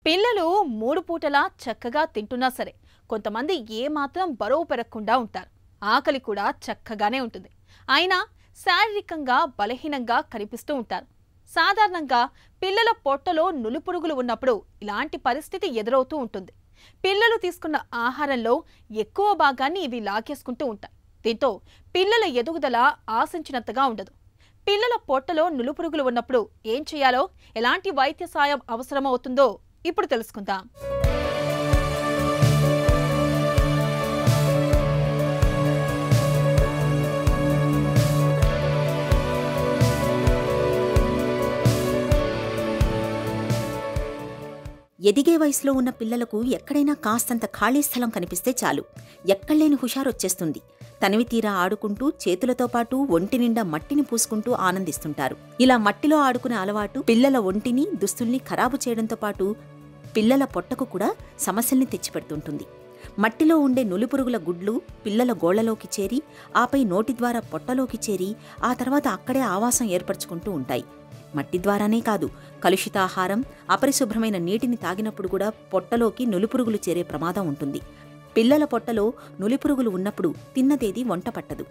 పిల్లలు 3 పూటలా చక్కగా తింటున్నా సరే కొంతమంది ఏమాత్రం బరువు పెరగకుండా ఉంటారు. ఆకలి కూడా చక్కగానే ఉంటుంది. అయినా శారీరకంగా బలహీనంగా కనిపిస్తూ ఉంటారు. సాధారణంగా పిల్లల పొట్టలో నులిపురుగులు ఉన్నప్పుడు ఇలాంటి పరిస్థితి ఎదురవుతూ ఉంటుంది. పిల్లలు తీసుకున్న ఆహారంలో ఎక్కువ భాగాన్ని ఇవి లాగేసుకుంటూ ఉంటాయి. దీంతో పిల్లల ఎదుగుదల ఆశించినంతగా ఉండదు. పిల్లల పొట్టలో నులిపురుగులు ఉన్నప్పుడు ఏం చేయాలో, ఎలాంటి వైద్య సాయం అవసరమవుతుందో ఇప్పుడు తెలుసుకుందాం. ఎదిగే వయసులో ఉన్న పిల్లలకు ఎక్కడైనా కాస్తంత ఖాళీ స్థలం కనిపిస్తే చాలు, ఎక్కడలేని హుషారొచ్చేస్తుంది. తనివి తీరా ఆడుకుంటూ చేతులతో పాటు ఒంటి నిండా మట్టిని పూసుకుంటూ ఆనందిస్తుంటారు. ఇలా మట్టిలో ఆడుకునే అలవాటు పిల్లల ఒంటిని, దుస్తుల్ని ఖరాబు చేయడంతో పాటు పిల్లల పొట్టకు కూడా సమస్యల్ని తెచ్చిపెడుతుంటుంది. మట్టిలో ఉండే నులిపురుగుల గుడ్లు పిల్లల గోళ్లలోకి చేరి, ఆపై నోటి ద్వారా పొట్టలోకి చేరి, ఆ తర్వాత అక్కడే ఆవాసం ఏర్పరచుకుంటూ ఉంటాయి. మట్టి ద్వారానే కాదు, కలుషితాహారం, అపరిశుభ్రమైన నీటిని తాగినప్పుడు కూడా పొట్టలోకి నులిపురుగులు చేరే ప్రమాదం ఉంటుంది. పిల్లల పొట్టలో నులిపురుగులు ఉన్నప్పుడు తిన్నదేది వంట పట్టదు.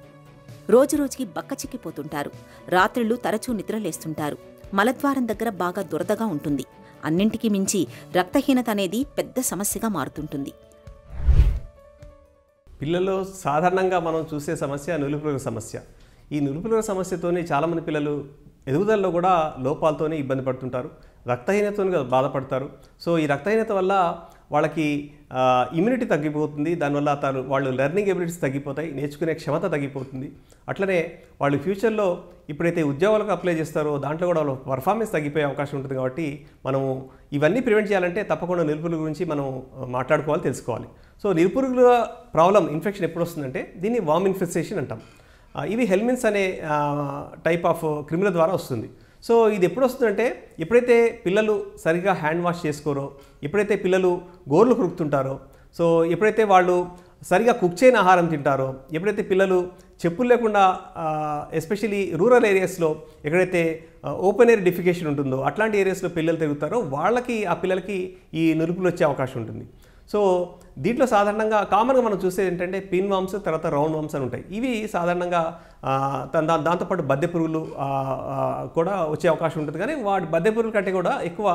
రోజురోజుకి బక్కచిక్కిపోతుంటారు. రాత్రిళ్లు తరచూ నిద్రలేస్తుంటారు. మలద్వారం దగ్గర బాగా దురదగా ఉంటుంది. అన్నింటికీ మించి రక్తహీనత అనేది పెద్ద సమస్యగా మారుతుంటుంది. పిల్లల్లో సాధారణంగా మనం చూసే సమస్య నులిపురుగుల సమస్య. ఈ నులిపురుగుల సమస్యతోనే చాలామంది పిల్లలు ఎదుగుదలలో కూడా లోపాలతోనే ఇబ్బంది పడుతుంటారు, రక్తహీనతతో బాధపడతారు. సో ఈ రక్తహీనత వల్ల వాళ్ళకి ఇమ్యూనిటీ తగ్గిపోతుంది. దానివల్ల వాళ్ళు లెర్నింగ్ ఎబిలిటీస్ తగ్గిపోతాయి, నేర్చుకునే క్షమత తగ్గిపోతుంది. అట్లనే వాళ్ళు ఫ్యూచర్లో ఇప్పుడైతే ఉద్యోగాలకు అప్లై చేస్తారో దాంట్లో కూడా వాళ్ళ పర్ఫార్మెన్స్ తగ్గిపోయే అవకాశం ఉంటుంది. కాబట్టి మనము ఇవన్నీ ప్రివెంట్ చేయాలంటే తప్పకుండా నిరుపురుగుల గురించి మనం మాట్లాడుకోవాలి, తెలుసుకోవాలి. సో నిరుపురుగుల ప్రాబ్లం, ఇన్ఫెక్షన్ ఎప్పుడు వస్తుందంటే దీన్ని వామ్ ఇన్ఫెస్టేషన్ అంటాం. ఇవి హెల్మిన్స్ అనే టైప్ ఆఫ్ క్రిముల ద్వారా వస్తుంది. సో ఇది ఎప్పుడు వస్తుందంటే ఎప్పుడైతే పిల్లలు సరిగ్గా హ్యాండ్ వాష్ చేసుకోరో, ఎప్పుడైతే పిల్లలు గోర్లు కురుకుతుంటారో, సో ఎప్పుడైతే వాళ్ళు సరిగా కుక్ చేయని ఆహారం తింటారో, ఎప్పుడైతే పిల్లలు చెప్పులు లేకుండా ఎస్పెషలీ రూరల్ ఏరియాస్లో ఎక్కడైతే ఓపెన్ ఎయిర్ డిఫికేషన్ ఉంటుందో అట్లాంటి ఏరియాస్లో పిల్లలు తిరుగుతారో ఆ పిల్లలకి ఈ నులుపులు వచ్చే అవకాశం ఉంటుంది. సో దీంట్లో సాధారణంగా కామన్గా మనం చూసేది ఏంటంటే పిన్ వామ్స్, తర్వాత రౌండ్ వామ్స్ అని ఉంటాయి. ఇవి సాధారణంగా దాంతోపాటు బద్దె పురుగులు కూడా వచ్చే అవకాశం ఉంటుంది. కానీ బద్దె పురుగుల కంటే కూడా ఎక్కువ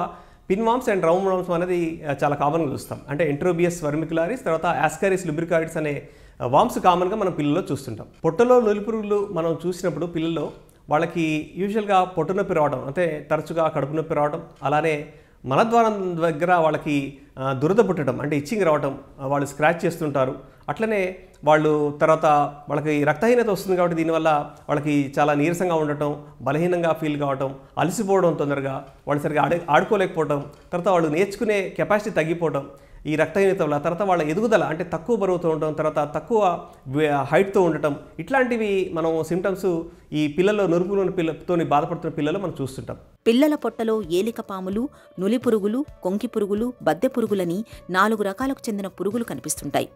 pin worms and round worms అనేది చాలా కామన్గా చూస్తాం. అంటే ఎంట్రోబియస్ వర్మికులారిస్, తర్వాత ఆస్కారిస్ లుబ్రికారిడ్స్ అనే వామ్స్ కామన్గా మనం పిల్లల్లో చూస్తుంటాం. పొట్టలో నులిపురుగులు మనం చూసినప్పుడు పిల్లల్లో వాళ్ళకి యూజువల్గా పొట్టు నొప్పి రావడం, అంటే తరచుగా కడుపు నొప్పి రావడం, అలానే మలద్వారం దగ్గర వాళ్ళకి దురద పుట్టడం, అంటే ఇచ్చింగ్ రావడం, వాళ్ళు స్క్రాచ్ చేస్తుంటారు. అట్లనే వాళ్ళు తర్వాత వాళ్ళకి రక్తహీనత వస్తుంది. కాబట్టి దీనివల్ల వాళ్ళకి చాలా నీరసంగా ఉండటం, బలహీనంగా ఫీల్ కావటం, అలసిపోవడం, తొందరగా వాళ్ళు సరిగ్గా ఆడుకోలేకపోవడం, తర్వాత వాళ్ళు నేర్చుకునే కెపాసిటీ తగ్గిపోవడం, ఈ రక్తహీనత వల్ల తర్వాత వాళ్ళ ఎదుగుదల అంటే తక్కువ బరువుతో ఉండటం, తర్వాత తక్కువ హైట్తో ఉండటం, ఇట్లాంటివి మనం సిమ్టమ్స్ ఈ పిల్లల్లో నులిపురుగులతో బాధపడుతున్న పిల్లలు మనం చూస్తుంటాం. పిల్లల పొట్టలో ఏలిక పాములు, నులిపురుగులు, కొంకి పురుగులు, బద్దె పురుగులని 4 రకాలకు చెందిన పురుగులు కనిపిస్తుంటాయి.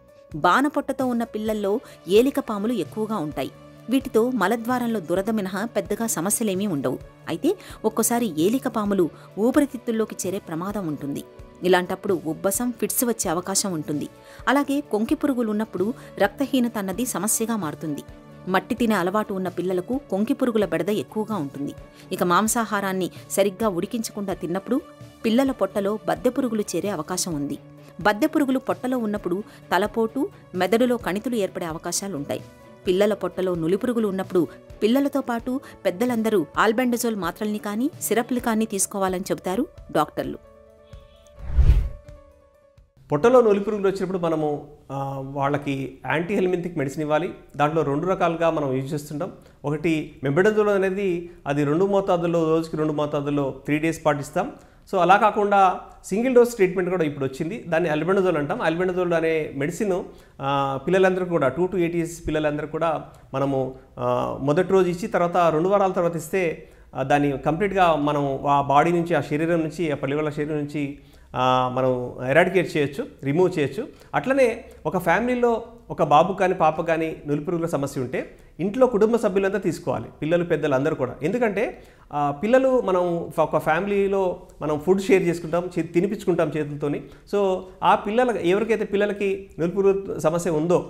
బాణపొట్టతో ఉన్న పిల్లల్లో ఏలిక పాములు ఎక్కువగా ఉంటాయి. వీటితో మలద్వారంలో దురద మినహా పెద్దగా సమస్యలేమీ ఉండవు. అయితే ఒక్కోసారి ఏలిక పాములు ఊపిరితిత్తుల్లోకి చేరే ప్రమాదం ఉంటుంది. ఇలాంటప్పుడు ఉబ్బసం, ఫిట్స్ వచ్చే అవకాశం ఉంటుంది. అలాగే కొంకి పురుగులు ఉన్నప్పుడు రక్తహీనత అన్నది సమస్యగా మారుతుంది. మట్టి తినే అలవాటు ఉన్న పిల్లలకు కొంకి పురుగుల బెడద ఎక్కువగా ఉంటుంది. ఇక మాంసాహారాన్ని సరిగ్గా ఉడికించకుండా తిన్నప్పుడు పిల్లల పొట్టలో బద్దె పురుగులు చేరే అవకాశం ఉంది. బద్దె పురుగులు పొట్టలో ఉన్నప్పుడు తలపోటు, మెదడులో కణితులు ఏర్పడే అవకాశాలుంటాయి. పిల్లల పొట్టలో నులిపురుగులు ఉన్నప్పుడు పిల్లలతో పాటు పెద్దలందరూ ఆల్బెండజోల్ మాత్రల్ని కానీ సిరప్లు కానీ తీసుకోవాలని చెబుతారు డాక్టర్లు. పొట్టలో నులిపురుగులు వచ్చినప్పుడు మనము వాళ్ళకి యాంటీ హెల్మింతిక్ మెడిసిన్ ఇవ్వాలి. దాంట్లో 2 రకాలుగా మనం యూజ్ చేస్తుంటాం. ఒకటి మెబెడజోల్ అనేది అది 2 మోతాదుల్లో, రోజుకి 2 మోతాదుల్లో 3 days పాటిస్తాం. సో అలా కాకుండా సింగిల్ డోస్ ట్రీట్మెంట్ కూడా ఇప్పుడు వచ్చింది, దాన్ని అల్బెండజోల్ అంటాం. అల్బెండజోల్ అనే మెడిసిన్ పిల్లలందరూ కూడా 2 to 8 years పిల్లలందరూ కూడా మనము మొదటి రోజు ఇచ్చి తర్వాత 2 వారాల తర్వాత ఇస్తే దాన్ని కంప్లీట్గా మనం ఆ బాడీ నుంచి, ఆ శరీరం నుంచి, ఆ పల్లివల శరీరం నుంచి మనం ఎరాడికేట్ చేయొచ్చు, రిమూవ్ చేయొచ్చు. అట్లనే ఒక ఫ్యామిలీలో ఒక బాబు కానీ పాప కానీ నులిపురుగుల సమస్య ఉంటే ఇంట్లో కుటుంబ సభ్యులంతా తీసుకోవాలి, పిల్లలు పెద్దలు అందరూ కూడా. ఎందుకంటే పిల్లలు మనం ఒక ఫ్యామిలీలో మనం ఫుడ్ షేర్ చేసుకుంటాం, తినిపించుకుంటాం చేతులతోని. సో ఆ ఎవరికైతే పిల్లలకి నులిపురుగు సమస్య ఉందో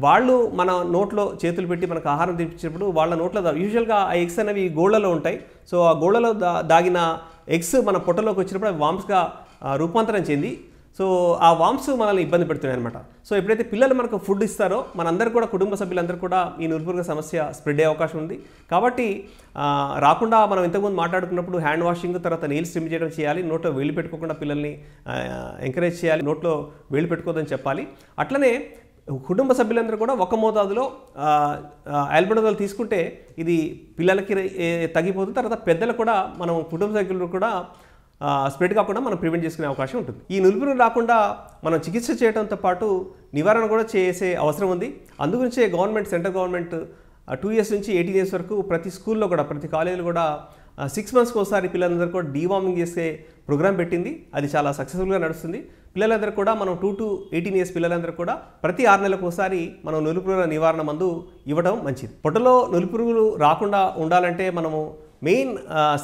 వాళ్ళు మన నోట్లో చేతులు పెట్టి మనకు ఆహారం తినిపించినప్పుడు వాళ్ళ నోట్లో యూజువల్గా ఆ ఎగ్స్ అనేవి గోళ్ళలో ఉంటాయి. సో ఆ గోళ్ళలో దాగిన ఎగ్స్ మన పొట్టలోకి వచ్చినప్పుడు అవి వామ్స్గా రూపాంతరం చెంది సో ఆ వామ్స్ మనల్ని ఇబ్బంది పెడుతున్నాయి అనమాట. సో ఎప్పుడైతే పిల్లలు మనకు ఫుడ్ ఇస్తారో మనందరూ కూడా కుటుంబ సభ్యులందరూ కూడా ఈ నులిపురుగు సమస్య స్ప్రెడ్ అయ్యే అవకాశం ఉంది. కాబట్టి రాకుండా మనం ఇంతకుముందు మాట్లాడుకున్నప్పుడు హ్యాండ్ వాషింగ్, తర్వాత నెయిల్స్ ట్రిమ్ చేయడం చేయాలి. నోట్లో వేళ్ళు పెట్టుకోకుండా పిల్లల్ని ఎంకరేజ్ చేయాలి, నోట్లో వేళ్ళు పెట్టుకోవద్దని చెప్పాలి. అట్లనే కుటుంబ సభ్యులందరూ కూడా ఒక మోతాదులో ఆల్బెండజోల్ తీసుకుంటే ఇది పిల్లలకి తగ్గిపోతుంది. తర్వాత పెద్దలు కూడా మనం కుటుంబ సభ్యులు కూడా స్ప్రెడ్ కాకుండా మనం ప్రివెంట్ చేసుకునే అవకాశం ఉంటుంది. ఈ నులిపురుగు రాకుండా మనం చికిత్స చేయడంతో పాటు నివారణ కూడా చేసే అవసరం ఉంది. అందుగురించే సెంట్రల్ గవర్నమెంట్ 2 years నుంచి 18 years వరకు ప్రతి స్కూల్లో కూడా ప్రతి కాలేజీలో కూడా 6 monthsకి ఒకసారి పిల్లలందరూ కూడా డీవార్మింగ్ చేసే ప్రోగ్రామ్ పెట్టింది. అది చాలా సక్సెస్ఫుల్గా నడుస్తుంది. పిల్లలందరూ కూడా మనం 2 to 18 years పిల్లలందరూ కూడా ప్రతి 6 నెలలకు ఒకసారి మనం నులిపురుగుల నివారణ మందు ఇవ్వడం మంచిది. పొట్టలో నులిపురుగులు రాకుండా ఉండాలంటే మనము మెయిన్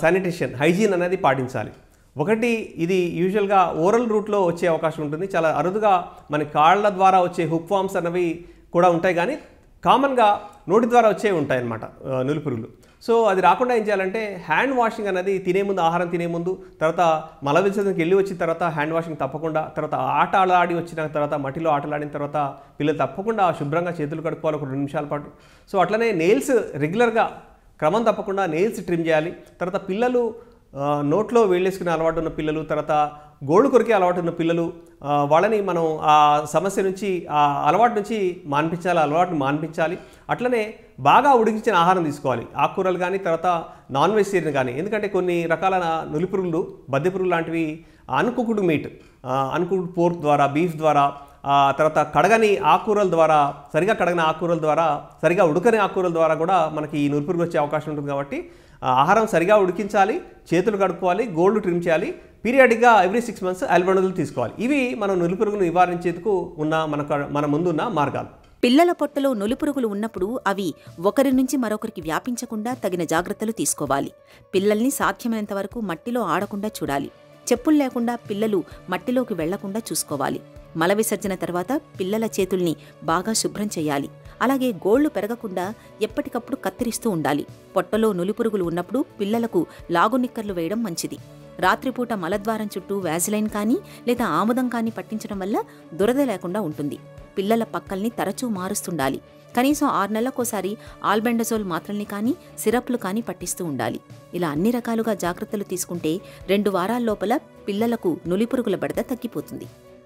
శానిటేషన్, హైజీన్ అనేది పాటించాలి. ఒకటి, ఇది యూజువల్గా ఓరల్ రూట్లో వచ్చే అవకాశం ఉంటుంది. చాలా అరుదుగా మన కాళ్ళ ద్వారా వచ్చే హుక్ వామ్స్ అన్నవి కూడా ఉంటాయి, కానీ కామన్గా నోటి ద్వారా వచ్చే ఉంటాయి అన్నమాట నులిపురుగులు. సో అది రాకుండా ఏం చేయాలంటే హ్యాండ్ వాషింగ్ అనేది ఆహారం తినే ముందు, తర్వాత మల విసర్జనకి వెళ్ళి వచ్చిన తర్వాత హ్యాండ్ వాషింగ్ తప్పకుండా, తర్వాత ఆడి వచ్చిన తర్వాత మట్టిలో ఆటలాడిన తర్వాత పిల్లలు తప్పకుండా శుభ్రంగా చేతులు కడుక్కోవాలి 2 నిమిషాల పాటు. సో అట్లనే నెయిల్స్ రెగ్యులర్గా క్రమం తప్పకుండా నెయిల్స్ ట్రిమ్ చేయాలి. తర్వాత పిల్లలు నోట్లో వేళ్ళేసుకునే అలవాటు ఉన్న పిల్లలు, తర్వాత గోళ్ళు కొరికే అలవాటు ఉన్న పిల్లలు, వాళ్ళని మనం ఆ సమస్య నుంచి, ఆ అలవాటు నుంచి అలవాటుని మాన్పించాలి. అట్లనే బాగా ఉడికించిన ఆహారం తీసుకోవాలి, ఆకుకూరలు కానీ, తర్వాత నాన్ వెజిటేరియన్ కానీ. ఎందుకంటే కొన్ని రకాల నులిపురుగులు, బద్దెపురుగులు లాంటివి అన్కుక్డ్ మీట్, అన్కుక్డ్ పోర్క్ ద్వారా, బీఫ్ ద్వారా, తర్వాత సరిగా కడగని ఆకుకూరల ద్వారా, సరిగా ఉడకని ఆకుకూరల ద్వారా కూడా మనకి ఈ నులిపురుగు వచ్చే అవకాశం ఉంటుంది. కాబట్టి ఆహారం సరిగా ఉడికించాలి, చేతులు కడుక్కోవాలి, గోళ్ళు ట్రిమ్ చేయాలి, పీరియాడిక్గా ఎవ్రీ 6 months ఆల్బెండజోల్ తీసుకోవాలి. ఇవి మనం నులిపురుగును నివారించేందుకు మన ముందున్న మార్గాలు. పిల్లల పొట్టలో నులిపురుగులు ఉన్నప్పుడు అవి ఒకరి నుంచి మరొకరికి వ్యాపించకుండా తగిన జాగ్రత్తలు తీసుకోవాలి. పిల్లల్ని సాధ్యమైనంత వరకు మట్టిలో ఆడకుండా చూడాలి. చెప్పులు లేకుండా పిల్లలు మట్టిలోకి వెళ్లకుండా చూసుకోవాలి. మల విసర్జన తర్వాత పిల్లల చేతుల్ని బాగా శుభ్రం చేయాలి. అలాగే గోళ్లు పెరగకుండా ఎప్పటికప్పుడు కత్తిరిస్తూ ఉండాలి. పొట్టలో నులిపురుగులు ఉన్నప్పుడు పిల్లలకు లాగునిక్కర్లు వేయడం మంచిది. రాత్రిపూట మలద్వారం చుట్టూ వ్యాజిలైన్ కానీ లేదా ఆముదం కానీ పట్టించడం వల్ల దురద లేకుండా ఉంటుంది. పిల్లల పక్కల్ని తరచూ మారుస్తుండాలి. కనీసం 6 నెలలకోసారి ఆల్బెండజోల్ మాత్రల్ని కానీ, సిరప్లు కానీ పట్టిస్తూ ఉండాలి. ఇలా అన్ని రకాలుగా జాగ్రత్తలు తీసుకుంటే 2 వారాల లోపల పిల్లలకు నులిపురుగుల బెడద తగ్గిపోతుంది.